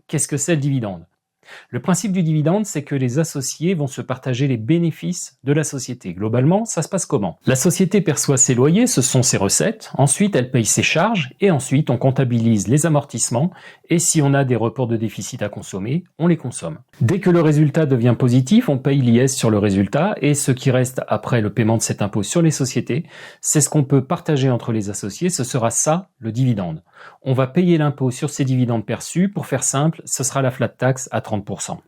qu'est-ce que c'est le dividende? Le principe du dividende, c'est que les associés vont se partager les bénéfices de la société. Globalement, ça se passe comment? La société perçoit ses loyers, ce sont ses recettes, ensuite elle paye ses charges, et ensuite on comptabilise les amortissements, et si on a des reports de déficit à consommer, on les consomme. Dès que le résultat devient positif, on paye l'IS sur le résultat, et ce qui reste après le paiement de cet impôt sur les sociétés, c'est ce qu'on peut partager entre les associés, ce sera ça, le dividende. On va payer l'impôt sur ces dividendes perçus, pour faire simple, ce sera la flat tax à 30%.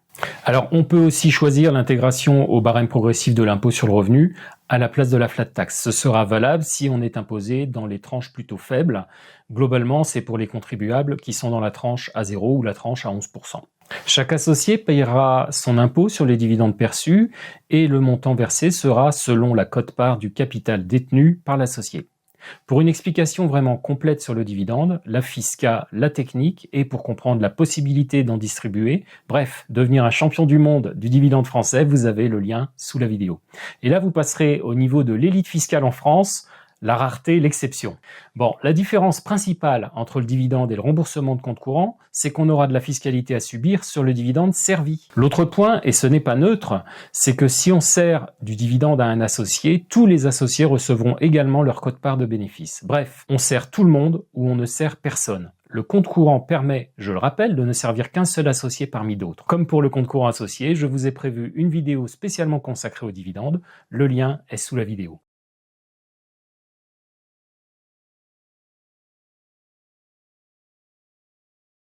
Alors, on peut aussi choisir l'intégration au barème progressif de l'impôt sur le revenu à la place de la flat tax. Ce sera valable si on est imposé dans les tranches plutôt faibles. Globalement, c'est pour les contribuables qui sont dans la tranche à 0 ou la tranche à 11%. Chaque associé payera son impôt sur les dividendes perçus et le montant versé sera selon la quote-part du capital détenu par l'associé. Pour une explication vraiment complète sur le dividende, la fisca, la technique et pour comprendre la possibilité d'en distribuer, bref, devenir un champion du monde du dividende français, vous avez le lien sous la vidéo. Et là, vous passerez au niveau de l'élite fiscale en France, la rareté, l'exception. Bon, la différence principale entre le dividende et le remboursement de compte courant, c'est qu'on aura de la fiscalité à subir sur le dividende servi. L'autre point, et ce n'est pas neutre, c'est que si on sert du dividende à un associé, tous les associés recevront également leur quote-part de bénéfice. Bref, on sert tout le monde ou on ne sert personne. Le compte courant permet, je le rappelle, de ne servir qu'un seul associé parmi d'autres. Comme pour le compte courant associé, je vous ai prévu une vidéo spécialement consacrée aux dividendes. Le lien est sous la vidéo.